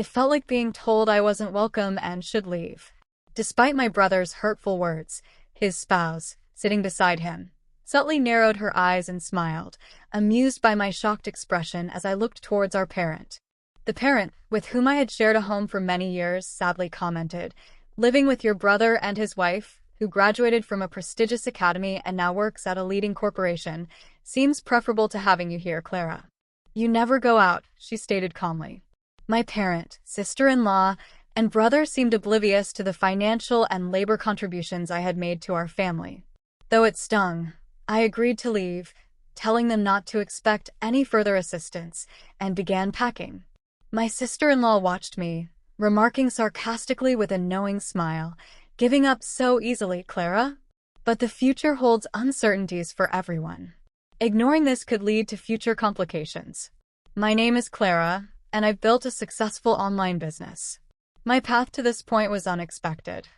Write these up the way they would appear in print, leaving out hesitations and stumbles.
It felt like being told I wasn't welcome and should leave. Despite my brother's hurtful words, his spouse, sitting beside him, subtly narrowed her eyes and smiled, amused by my shocked expression as I looked towards our parent. The parent, with whom I had shared a home for many years, sadly commented, "Living with your brother and his wife, who graduated from a prestigious academy and now works at a leading corporation, seems preferable to having you here, Clara." "You never go out," she stated calmly. My parent, sister-in-law, and brother seemed oblivious to the financial and labor contributions I had made to our family. Though it stung, I agreed to leave, telling them not to expect any further assistance, and began packing. My sister-in-law watched me, remarking sarcastically with a knowing smile, "Giving up so easily, Clara?" But the future holds uncertainties for everyone. Ignoring this could lead to future complications. My name is Clara, and I've built a successful online business. My path to this point was unexpected.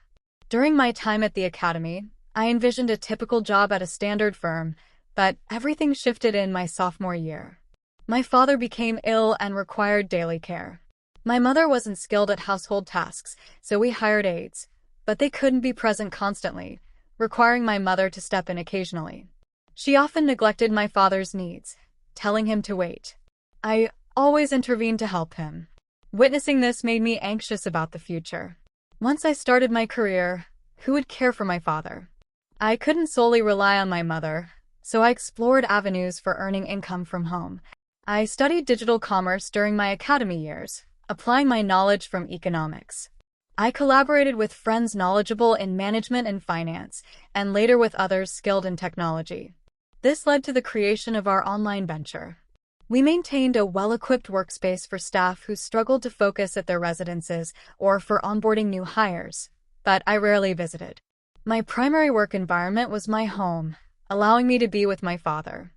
During my time at the academy, I envisioned a typical job at a standard firm, but everything shifted in my sophomore year. My father became ill and required daily care. My mother wasn't skilled at household tasks, so we hired aides, but they couldn't be present constantly, requiring my mother to step in occasionally. She often neglected my father's needs, telling him to wait. I always intervened to help him. Witnessing this made me anxious about the future. Once I started my career, who would care for my father? I couldn't solely rely on my mother, so I explored avenues for earning income from home. I studied digital commerce during my academy years, applying my knowledge from economics. I collaborated with friends knowledgeable in management and finance, and later with others skilled in technology. This led to the creation of our online venture. We maintained a well-equipped workspace for staff who struggled to focus at their residences or for onboarding new hires, but I rarely visited. My primary work environment was my home, allowing me to be with my father.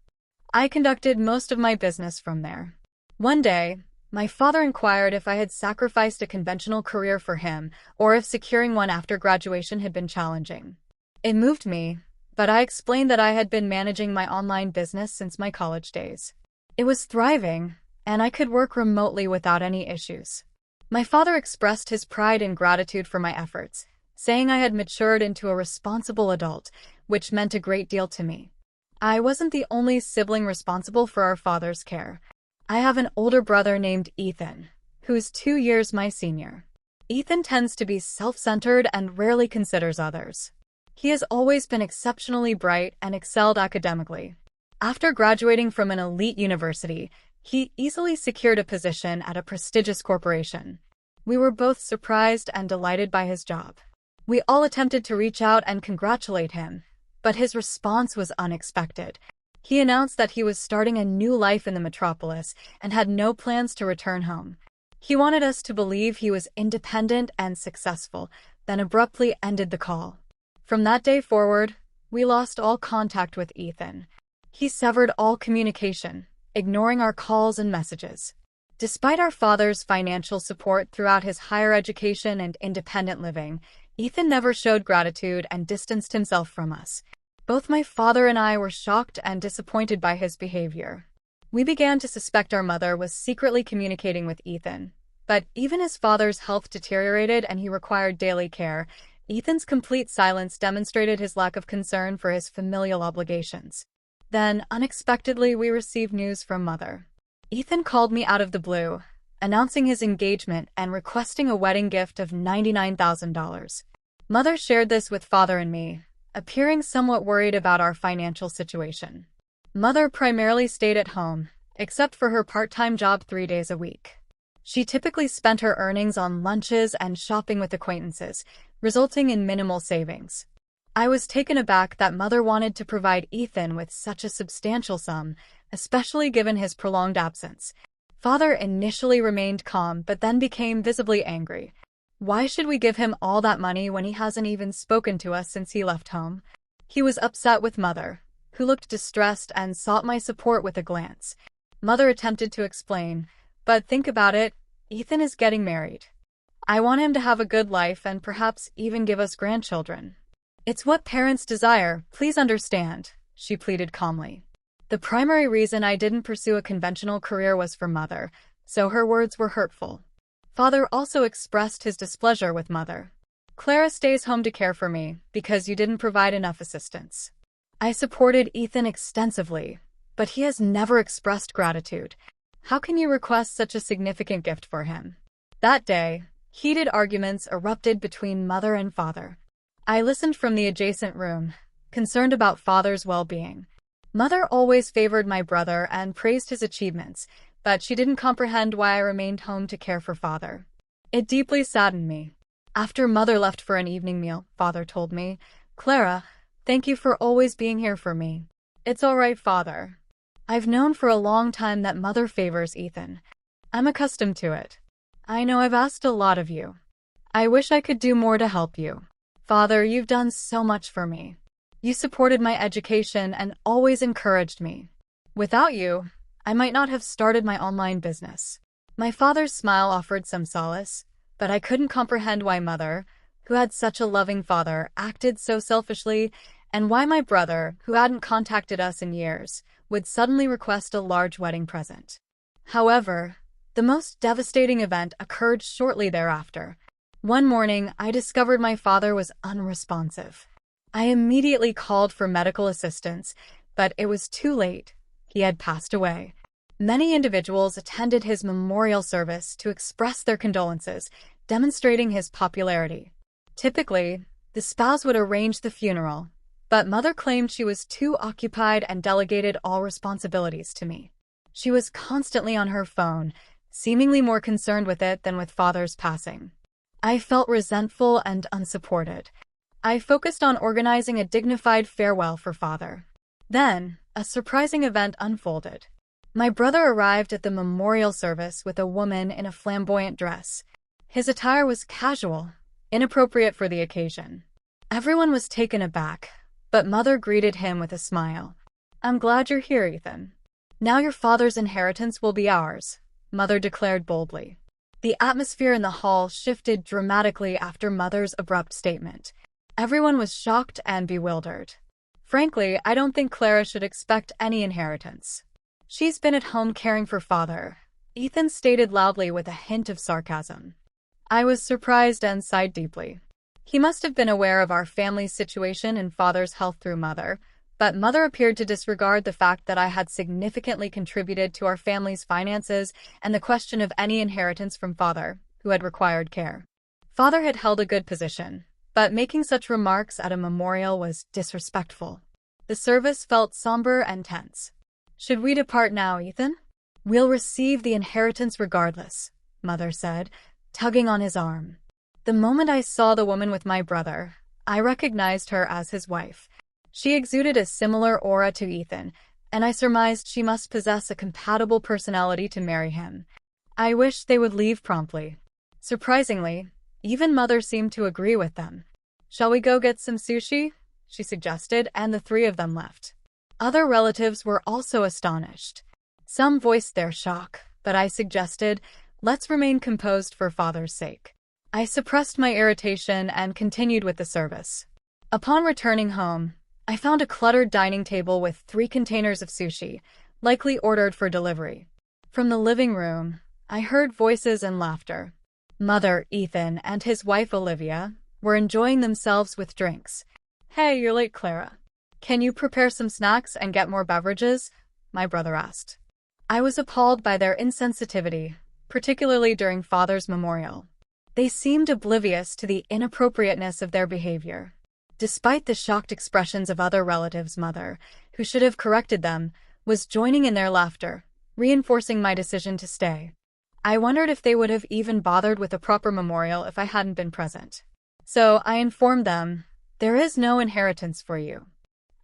I conducted most of my business from there. One day, my father inquired if I had sacrificed a conventional career for him or if securing one after graduation had been challenging. It moved me, but I explained that I had been managing my online business since my college days. It was thriving, and I could work remotely without any issues. My father expressed his pride and gratitude for my efforts, saying I had matured into a responsible adult, which meant a great deal to me. I wasn't the only sibling responsible for our father's care. I have an older brother named Ethan, who's 2 years my senior. Ethan tends to be self-centered and rarely considers others. He has always been exceptionally bright and excelled academically. After graduating from an elite university, he easily secured a position at a prestigious corporation. We were both surprised and delighted by his job. We all attempted to reach out and congratulate him, but his response was unexpected. He announced that he was starting a new life in the metropolis and had no plans to return home. He wanted us to believe he was independent and successful, then abruptly ended the call. From that day forward, we lost all contact with Ethan. He severed all communication, ignoring our calls and messages. Despite our father's financial support throughout his higher education and independent living, Ethan never showed gratitude and distanced himself from us. Both my father and I were shocked and disappointed by his behavior. We began to suspect our mother was secretly communicating with Ethan. But even as father's health deteriorated and he required daily care, Ethan's complete silence demonstrated his lack of concern for his familial obligations. Then, unexpectedly, we received news from mother. Ethan called me out of the blue, announcing his engagement and requesting a wedding gift of $99,000. Mother shared this with father and me, appearing somewhat worried about our financial situation. Mother primarily stayed at home, except for her part-time job 3 days a week. She typically spent her earnings on lunches and shopping with acquaintances, resulting in minimal savings. I was taken aback that mother wanted to provide Ethan with such a substantial sum, especially given his prolonged absence. Father initially remained calm but then became visibly angry. Why should we give him all that money when he hasn't even spoken to us since he left home? He was upset with mother, who looked distressed and sought my support with a glance. Mother attempted to explain, but think about it, Ethan is getting married. I want him to have a good life and perhaps even give us grandchildren. It's what parents desire, please understand, she pleaded calmly. The primary reason I didn't pursue a conventional career was for mother, so her words were hurtful. Father also expressed his displeasure with mother. Clara stays home to care for me because you didn't provide enough assistance. I supported Ethan extensively, but he has never expressed gratitude. How can you request such a significant gift for him? That day, heated arguments erupted between mother and father. I listened from the adjacent room, concerned about father's well-being. Mother always favored my brother and praised his achievements, but she didn't comprehend why I remained home to care for father. It deeply saddened me. After mother left for an evening meal, father told me, "Clara, thank you for always being here for me." "It's all right, father. I've known for a long time that mother favors Ethan. I'm accustomed to it. I know I've asked a lot of you. I wish I could do more to help you. Father, you've done so much for me. You supported my education and always encouraged me. Without you, I might not have started my online business." My father's smile offered some solace, but I couldn't comprehend why mother, who had such a loving father, acted so selfishly, and why my brother, who hadn't contacted us in years, would suddenly request a large wedding present. However, the most devastating event occurred shortly thereafter. One morning, I discovered my father was unresponsive. I immediately called for medical assistance, but it was too late. He had passed away. Many individuals attended his memorial service to express their condolences, demonstrating his popularity. Typically, the spouse would arrange the funeral, but mother claimed she was too occupied and delegated all responsibilities to me. She was constantly on her phone, seemingly more concerned with it than with father's passing. I felt resentful and unsupported. I focused on organizing a dignified farewell for father. Then, a surprising event unfolded. My brother arrived at the memorial service with a woman in a flamboyant dress. His attire was casual, inappropriate for the occasion. Everyone was taken aback, but mother greeted him with a smile. "I'm glad you're here, Ethan. Now your father's inheritance will be ours," mother declared boldly. The atmosphere in the hall shifted dramatically after mother's abrupt statement. Everyone was shocked and bewildered. "Frankly, I don't think Clara should expect any inheritance. She's been at home caring for father," Ethan stated loudly with a hint of sarcasm. I was surprised and sighed deeply. He must have been aware of our family's situation and father's health through mother, but mother appeared to disregard the fact that I had significantly contributed to our family's finances and the question of any inheritance from father, who had required care. Father had held a good position, but making such remarks at a memorial was disrespectful. The service felt somber and tense. "Should we depart now, Ethan?" "We'll receive the inheritance regardless," mother said, tugging on his arm. The moment I saw the woman with my brother, I recognized her as his wife. She exuded a similar aura to Ethan, and I surmised she must possess a compatible personality to marry him. I wished they would leave promptly. Surprisingly, even mother seemed to agree with them. "Shall we go get some sushi?" she suggested, and the three of them left. Other relatives were also astonished. Some voiced their shock, but I suggested, "Let's remain composed for father's sake." I suppressed my irritation and continued with the service. Upon returning home, I found a cluttered dining table with 3 containers of sushi, likely ordered for delivery. From the living room, I heard voices and laughter. Mother, Ethan, and his wife Olivia were enjoying themselves with drinks. "Hey, you're late, Clara. Can you prepare some snacks and get more beverages?" my brother asked. I was appalled by their insensitivity, particularly during father's memorial. They seemed oblivious to the inappropriateness of their behavior. Despite the shocked expressions of other relatives, mother, who should have corrected them, was joining in their laughter, reinforcing my decision to stay. I wondered if they would have even bothered with a proper memorial if I hadn't been present. So I informed them, "There is no inheritance for you."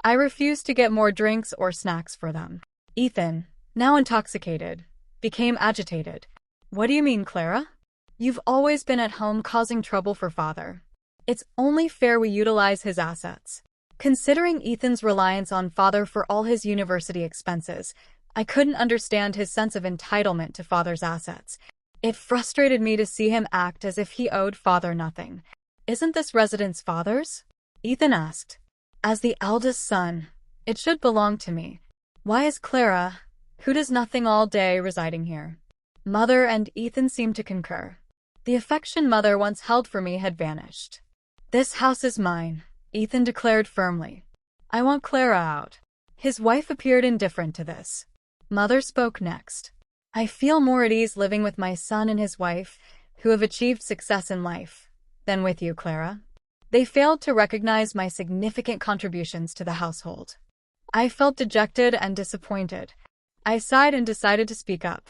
I refused to get more drinks or snacks for them. Ethan, now intoxicated, became agitated. "What do you mean, Clara? You've always been at home causing trouble for father. It's only fair we utilize his assets." Considering Ethan's reliance on father for all his university expenses, I couldn't understand his sense of entitlement to father's assets. It frustrated me to see him act as if he owed father nothing. "Isn't this residence father's?" Ethan asked. "As the eldest son, it should belong to me. Why is Clara, who does nothing all day, residing here?" Mother and Ethan seemed to concur. The affection mother once held for me had vanished. "This house is mine," Ethan declared firmly. "I want Clara out." His wife appeared indifferent to this. Mother spoke next. "I feel more at ease living with my son and his wife, who have achieved success in life, than with you, Clara." They failed to recognize my significant contributions to the household. I felt dejected and disappointed. I sighed and decided to speak up.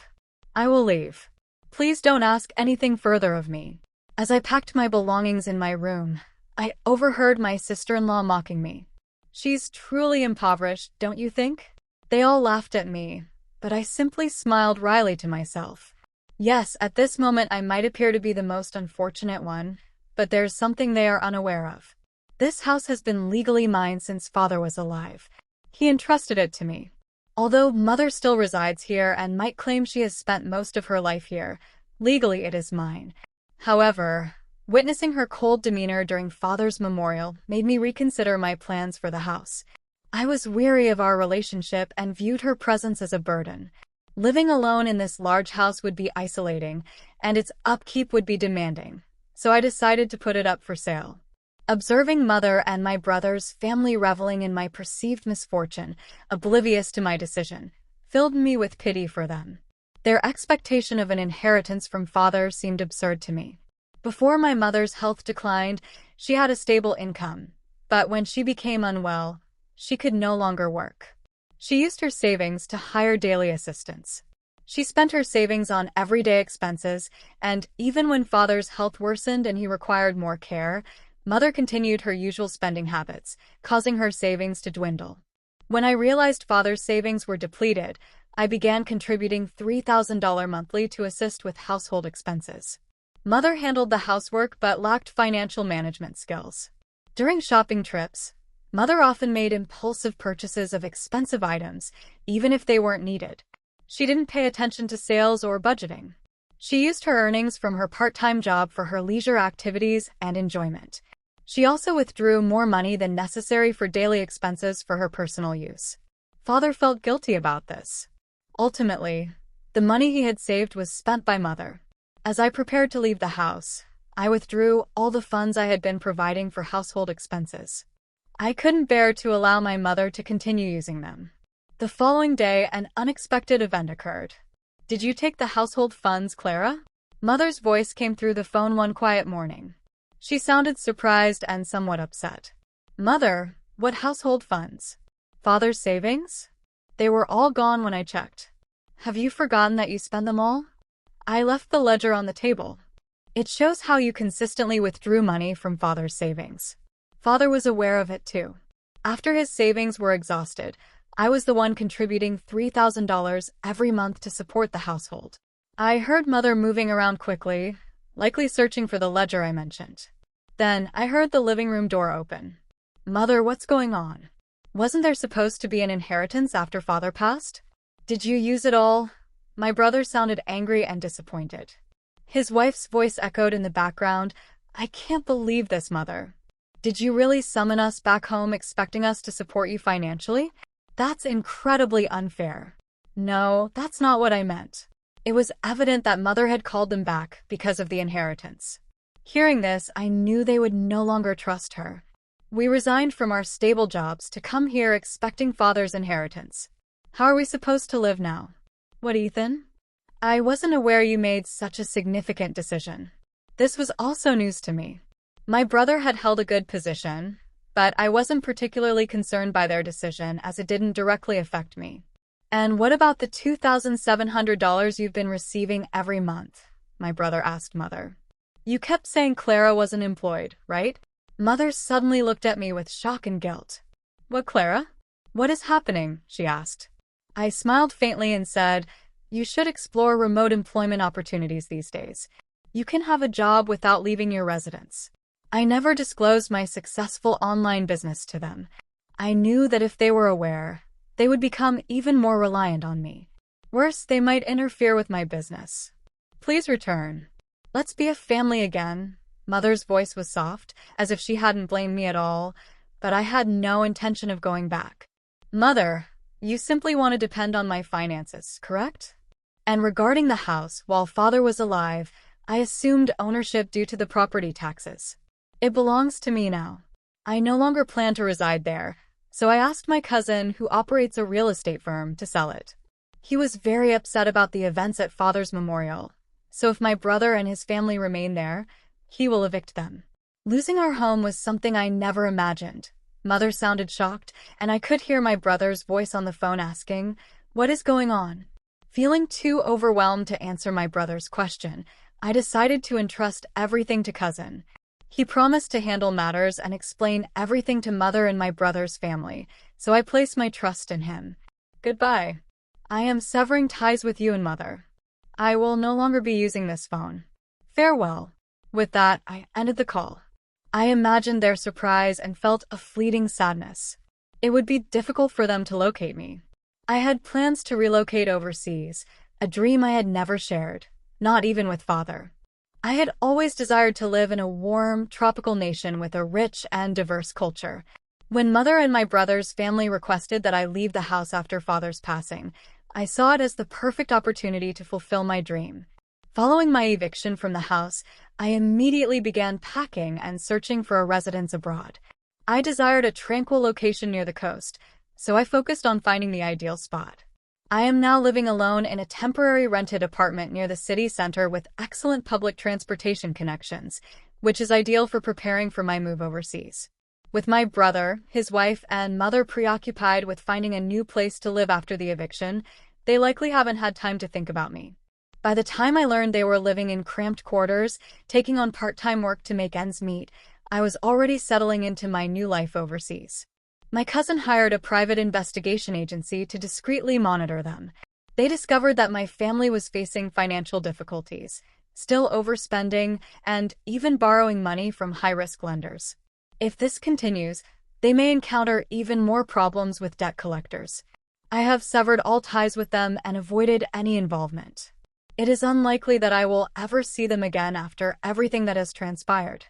"I will leave. Please don't ask anything further of me." As I packed my belongings in my room, I overheard my sister-in-law mocking me. "She's truly impoverished, don't you think?" They all laughed at me, but I simply smiled wryly to myself. Yes, at this moment I might appear to be the most unfortunate one, but there's something they are unaware of. This house has been legally mine since Father was alive. He entrusted it to me. Although Mother still resides here and might claim she has spent most of her life here, legally it is mine. However, witnessing her cold demeanor during Father's memorial made me reconsider my plans for the house. I was weary of our relationship and viewed her presence as a burden. Living alone in this large house would be isolating, and its upkeep would be demanding, so I decided to put it up for sale. Observing Mother and my brothers' family reveling in my perceived misfortune, oblivious to my decision, filled me with pity for them. Their expectation of an inheritance from Father seemed absurd to me. Before my mother's health declined, she had a stable income, but when she became unwell, she could no longer work. She used her savings to hire daily assistants. She spent her savings on everyday expenses, and even when Father's health worsened and he required more care, Mother continued her usual spending habits, causing her savings to dwindle. When I realized Father's savings were depleted, I began contributing $3,000 monthly to assist with household expenses. Mother handled the housework but lacked financial management skills. During shopping trips, Mother often made impulsive purchases of expensive items, even if they weren't needed. She didn't pay attention to sales or budgeting. She used her earnings from her part-time job for her leisure activities and enjoyment. She also withdrew more money than necessary for daily expenses for her personal use. Father felt guilty about this. Ultimately, the money he had saved was spent by Mother. As I prepared to leave the house, I withdrew all the funds I had been providing for household expenses. I couldn't bear to allow my mother to continue using them. The following day, an unexpected event occurred. "Did you take the household funds, Clara?" Mother's voice came through the phone one quiet morning. She sounded surprised and somewhat upset. "Mother, what household funds? Father's savings? They were all gone when I checked. Have you forgotten that you spent them all?" I left the ledger on the table. "It shows how you consistently withdrew money from Father's savings." Father was aware of it too. After his savings were exhausted, I was the one contributing $3,000 every month to support the household. I heard Mother moving around quickly, likely searching for the ledger I mentioned. Then I heard the living room door open. "Mother, what's going on? Wasn't there supposed to be an inheritance after Father passed? Did you use it all?" My brother sounded angry and disappointed. His wife's voice echoed in the background. "I can't believe this, Mother. Did you really summon us back home expecting us to support you financially? That's incredibly unfair." "No, that's not what I meant." It was evident that Mother had called them back because of the inheritance. Hearing this, I knew they would no longer trust her. "We resigned from our stable jobs to come here expecting Father's inheritance. How are we supposed to live now?" "What, Ethan? I wasn't aware you made such a significant decision." This was also news to me. My brother had held a good position, but I wasn't particularly concerned by their decision as it didn't directly affect me. "And what about the $2,700 you've been receiving every month?" my brother asked Mother. "You kept saying Clara wasn't employed, right?" Mother suddenly looked at me with shock and guilt. "What, Clara? What is happening?" she asked. I smiled faintly and said, "You should explore remote employment opportunities these days. You can have a job without leaving your residence." I never disclosed my successful online business to them. I knew that if they were aware, they would become even more reliant on me. Worse, they might interfere with my business. "Please return. Let's be a family again." Mother's voice was soft, as if she hadn't blamed me at all, but I had no intention of going back. "Mother, you simply want to depend on my finances, correct? And regarding the house, while Father was alive, I assumed ownership due to the property taxes. It belongs to me now. I no longer plan to reside there, so I asked my cousin, who operates a real estate firm, to sell it. He was very upset about the events at Father's memorial, so if my brother and his family remain there, he will evict them. Losing our home was something I never imagined. Mother sounded shocked, and I could hear my brother's voice on the phone asking, "What is going on?" Feeling too overwhelmed to answer my brother's question, I decided to entrust everything to cousin. He promised to handle matters and explain everything to mother and my brother's family, so I placed my trust in him. Goodbye. I am severing ties with you and mother. I will no longer be using this phone. Farewell. With that, I ended the call. I imagined their surprise and felt a fleeting sadness. It would be difficult for them to locate me. I had plans to relocate overseas, a dream I had never shared, not even with father. I had always desired to live in a warm, tropical nation with a rich and diverse culture. When mother and my brother's family requested that I leave the house after father's passing, I saw it as the perfect opportunity to fulfill my dream. Following my eviction from the house, I immediately began packing and searching for a residence abroad. I desired a tranquil location near the coast, so I focused on finding the ideal spot. I am now living alone in a temporary rented apartment near the city center with excellent public transportation connections, which is ideal for preparing for my move overseas. With my brother, his wife, and mother preoccupied with finding a new place to live after the eviction, they likely haven't had time to think about me. By the time I learned they were living in cramped quarters, taking on part-time work to make ends meet, I was already settling into my new life overseas. My cousin hired a private investigation agency to discreetly monitor them. They discovered that my family was facing financial difficulties, still overspending, and even borrowing money from high-risk lenders. If this continues, they may encounter even more problems with debt collectors. I have severed all ties with them and avoided any involvement. It is unlikely that I will ever see them again after everything that has transpired.